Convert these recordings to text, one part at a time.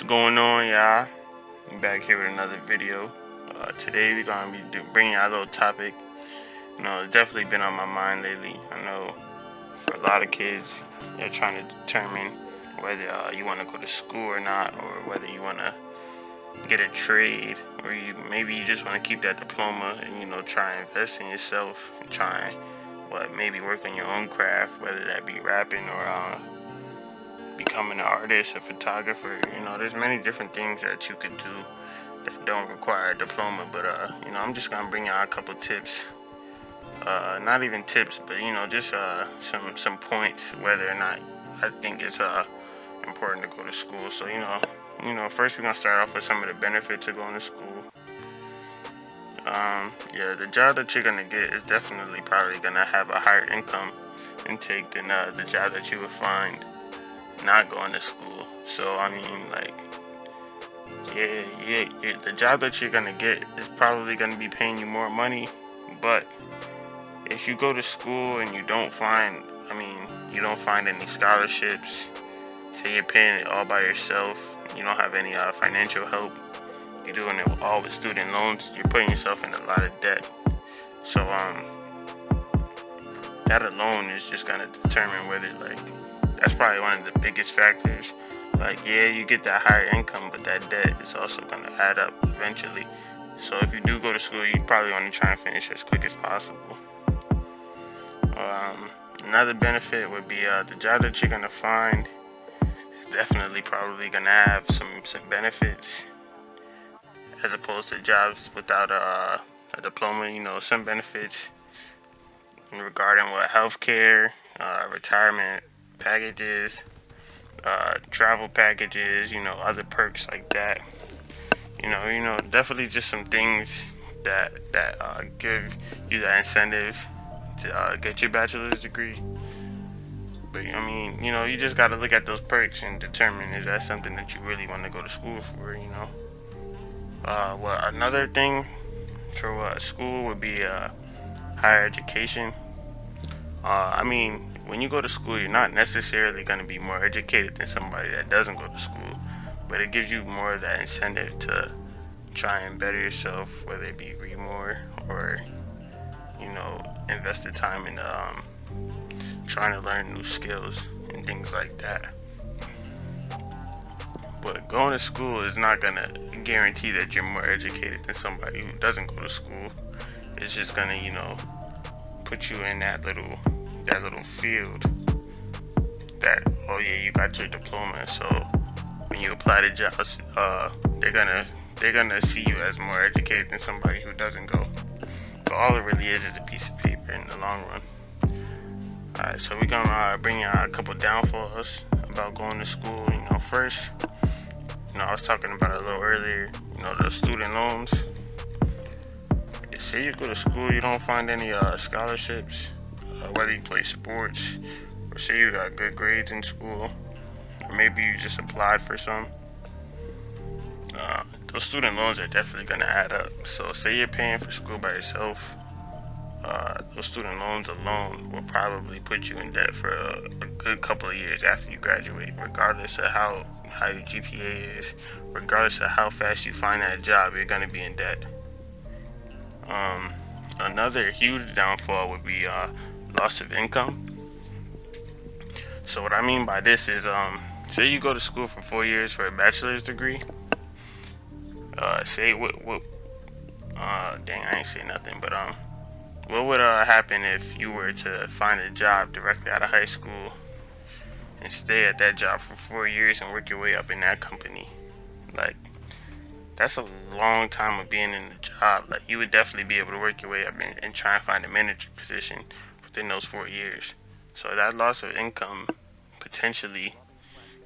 What's going on, y'all? I'm back here with another video. Today we're gonna be bringing out a little topic. It's definitely been on my mind lately. I know for a lot of kids, they're trying to determine whether you want to go to school or not, or whether you want to get a trade, or maybe you just want to keep that diploma and try and invest in yourself and try and maybe work on your own craft, whether that be rapping or becoming an artist, a photographer. There's many different things that you could do that don't require a diploma. But I'm just gonna bring out a couple tips. Not even tips, but just some points whether or not I think it's important to go to school. So first we're gonna start off with some of the benefits of going to school. The job that you're gonna get is definitely probably gonna have a higher income intake than the job that you would find not going to school. So I mean, the job that you're gonna get is probably gonna be paying you more money. But if you go to school and you don't find any scholarships, say you're paying it all by yourself, you don't have any financial help, you're doing it all with student loans, you're putting yourself in a lot of debt. So that alone is just gonna determine whether that's probably one of the biggest factors. You get that higher income, but that debt is also going to add up eventually. So if you do go to school, you probably want to try and finish as quick as possible. Another benefit would be the job that you're going to find is definitely probably going to have some benefits as opposed to jobs without a diploma. Some benefits regarding healthcare, retirement packages, travel packages, other perks like that. Definitely just some things that give you that incentive to get your bachelor's degree. But you just gotta look at those perks and determine is that something that you really want to go to school for. Another thing for school would be higher education. When you go to school, you're not necessarily going to be more educated than somebody that doesn't go to school, but it gives you more of that incentive to try and better yourself, whether it be read more or invest the time in trying to learn new skills and things like that. But going to school is not going to guarantee that you're more educated than somebody who doesn't go to school. It's just going to put you in that little field that, oh yeah, you got your diploma, so when you apply to jobs, they're gonna see you as more educated than somebody who doesn't go. But all it really is a piece of paper in the long run. Alright, so we're gonna bring out a couple downfalls about going to school. First, I was talking about it a little earlier, the student loans. Say you go to school, you don't find any scholarships, whether you play sports, or say you got good grades in school, or maybe you just applied for some, those student loans are definitely going to add up. So say you're paying for school by yourself, those student loans alone will probably put you in debt for a good couple of years after you graduate, regardless of how high your GPA is, regardless of how fast you find that job, you're going to be in debt. Another huge downfall would be loss of income. So what I mean by this is, say you go to school for 4 years for a bachelor's degree. Dang, I ain't say nothing. But what would happen if you were to find a job directly out of high school and stay at that job for 4 years and work your way up in that company? That's a long time of being in the job. You would definitely be able to work your way up and try and find a manager position within those 4 years. So that loss of income potentially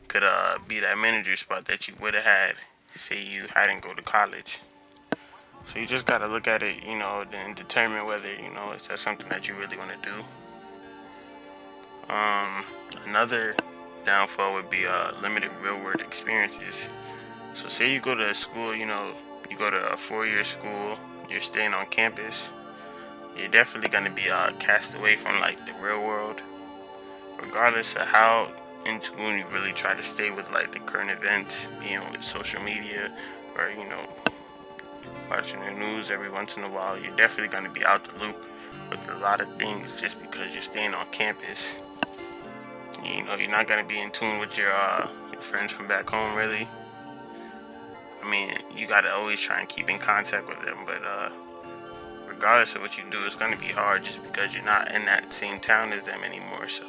could be that manager spot that you would have had, say you hadn't go to college. So you just gotta look at it, and determine whether is that something that you really want to do. Another downfall would be limited real world experiences. So say you go to school, you go to a 4-year school, you're staying on campus, you're definitely going to be cast away from the real world, regardless of how in tune, you really try to stay with like the current events, with social media, or watching the news every once in a while, you're definitely going to be out the loop with a lot of things just because you're staying on campus. You're not going to be in tune with your friends from back home, really. I mean, you got to always try and keep in contact with them, but regardless of what you do, it's going to be hard just because you're not in that same town as them anymore. So,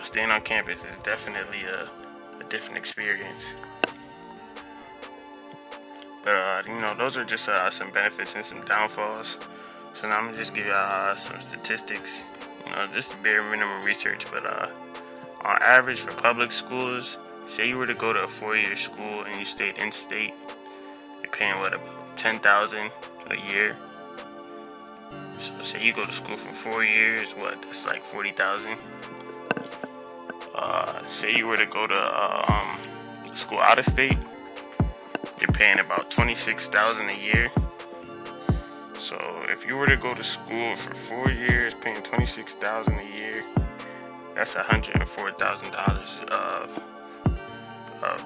staying on campus is definitely a different experience. But, those are just some benefits and some downfalls. So now I'm going to just give you some statistics, just bare minimum research. But on average for public schools, say you were to go to a 4-year school and you stayed in state, you're paying about $10,000 a year. So say you go to school for 4 years, that's like $40,000. Say you were to go to school out of state, you're paying about $26,000 a year. So if you were to go to school for 4 years, paying $26,000 a year, that's $104,000 of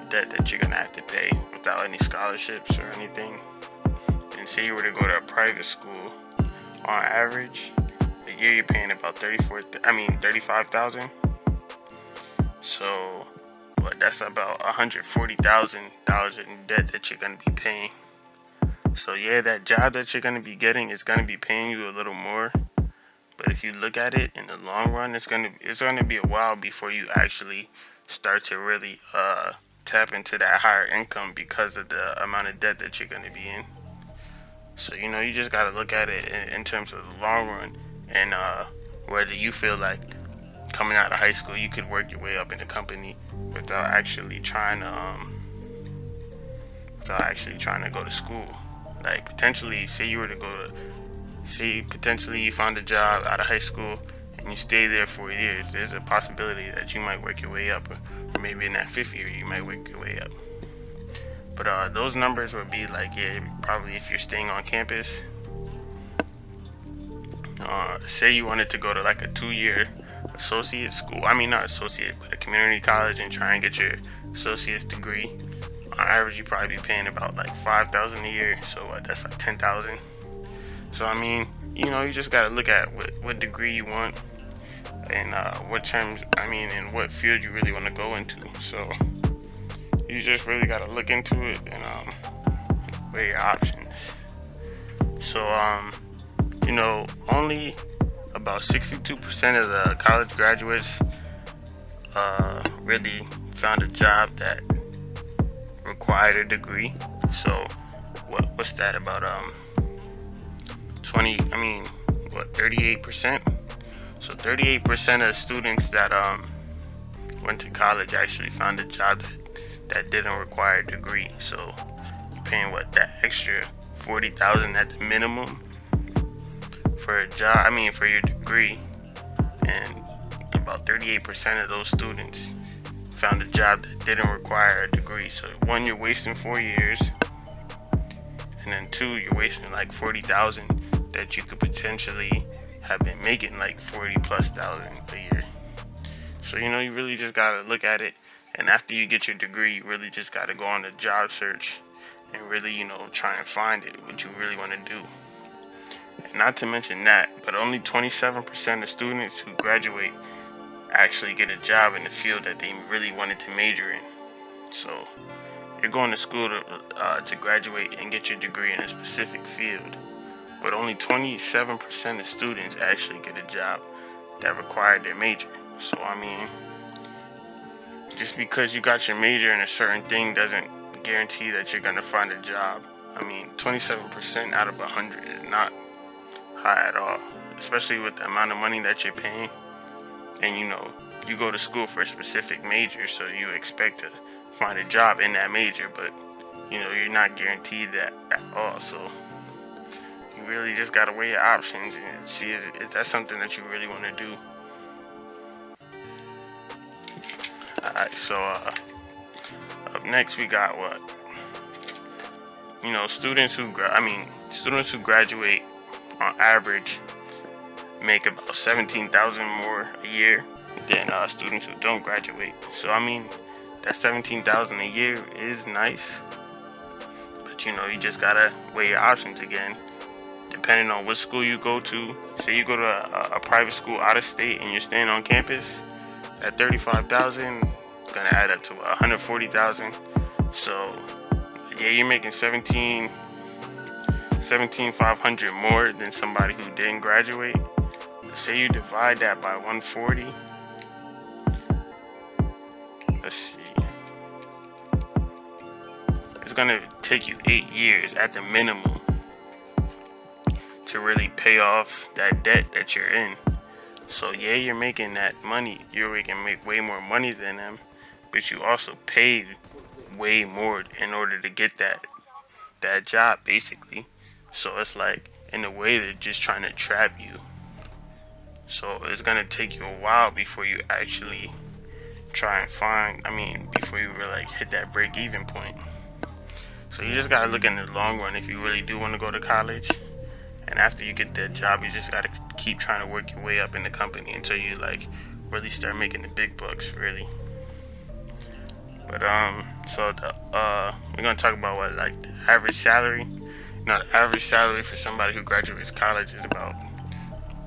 debt that you're gonna have to pay without any scholarships or anything. And say you were to go to a private school, on average, a year you're paying about $35,000. So, that's about $140,000 in debt that you're gonna be paying. So yeah, that job that you're gonna be getting is gonna be paying you a little more. But if you look at it in the long run, it's gonna be a while before you actually start to really tap into that higher income because of the amount of debt that you're gonna be in. So you just gotta look at it in terms of the long run, and whether you feel like coming out of high school you could work your way up in a company without actually trying to go to school. Like potentially, say you found a job out of high school and you stay there 4 years, there's a possibility that you might work your way up, or maybe in that 5th year you might work your way up. But those numbers would be like, probably if you're staying on campus. Say you wanted to go to like a 2-year associate school. I mean, not associate, but a community college, and try and get your associate's degree. On average, you'd probably be paying about like $5,000 a year. So that's like $10,000. So I mean, you just gotta look at what degree you want, and and what field you really want to go into. So you just really gotta look into it and weigh your options. So only about 62% of the college graduates really found a job that required a degree. So what's that, about 38%? So 38% of students that went to college actually found a job that didn't require a degree. So you're paying that extra $40,000 at the minimum for a job, for your degree, and about 38% of those students found a job that didn't require a degree. So 1, you're wasting 4 years, and then 2, you're wasting like $40,000 that you could potentially have been making like $40,000+ a year. So you really just gotta look at it, and after you get your degree, you really just gotta go on the job search and really try and find what you really want to do. And not to mention that, but only 27% of students who graduate actually get a job in the field that they really wanted to major in. So you're going to school to graduate and get your degree in a specific field, but only 27% of students actually get a job that required their major. So just because you got your major in a certain thing doesn't guarantee that you're going to find a job. 27% out of 100 is not high at all, especially with the amount of money that you're paying. And you go to school for a specific major, so you expect to find a job in that major, but you're not guaranteed that at all. So you really just gotta weigh your options and see is that something that you really want to do. Alright, so up next we got students who graduate on average make about $17,000 more a year than students who don't graduate. So I mean, that 17,000 a year is nice, but you just gotta weigh your options again. Depending on what school you go to, say you go to a private school out of state and you're staying on campus, at 35,000, it's gonna add up to 140,000. So yeah, you're making 17,500 more than somebody who didn't graduate. Say you divide that by 140. Let's see. It's gonna take you 8 years at the minimum to really pay off that debt that you're in. So yeah, you're making that money. You can make way more money than them, but you also paid way more in order to get that job, basically. So it's like, in a way, they're just trying to trap you. So it's gonna take you a while before you actually try and before you really like hit that break-even point. So you just gotta look in the long run if you really do want to go to college. And after you get that job, you just gotta keep trying to work your way up in the company until you like really start making the big bucks, really. But we're gonna talk about what like the average salary. Now, the average salary for somebody who graduates college is about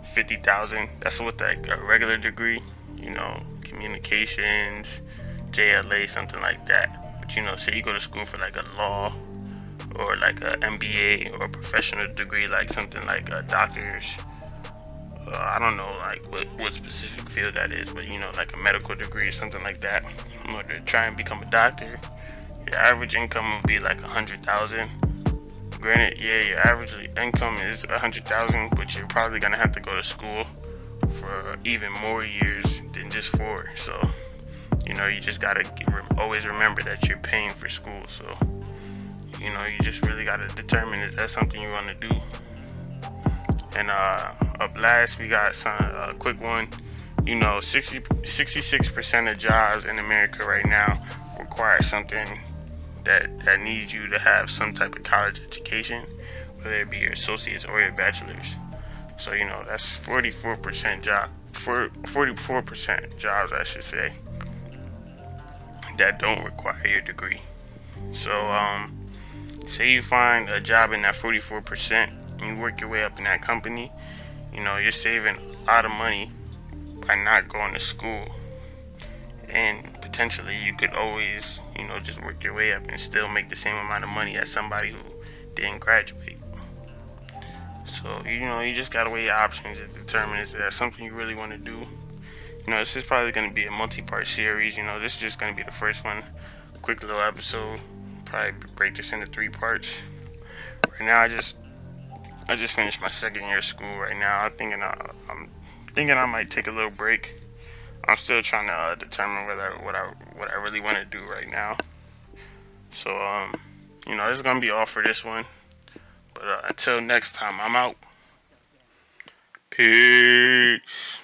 50,000. That's with like a regular degree, communications, JLA, something like that. But say you go to school for like a law or like a MBA or a professional degree, like something like a doctor's. I don't know like what specific field that is, but like a medical degree or something like that. In order to try and become a doctor, your average income would be like 100,000. Granted, yeah, your average income is 100,000, but you're probably gonna have to go to school for even more years than just 4. So, you just gotta always remember that you're paying for school. So, you just really gotta determine, is that something you want to do? And up last, we got some quick one. 66% of jobs in America right now require something that needs you to have some type of college education, whether it be your associates or your bachelors. So that's 44% jobs, I should say, that don't require your degree. So say you find a job in that 44% and you work your way up in that company, you're saving a lot of money by not going to school. And potentially you could always, just work your way up and still make the same amount of money as somebody who didn't graduate. So, you just gotta weigh your options and determine, is that something you really want to do? This is probably going to be a multi-part series. This is just going to be the first one. Quick little episode. Probably break this into 3 parts. Right now, I just finished my second year of school right now. I'm thinking I might take a little break. I'm still trying to determine what I really want to do right now. So this is gonna be all for this one. But until next time, I'm out. Peace.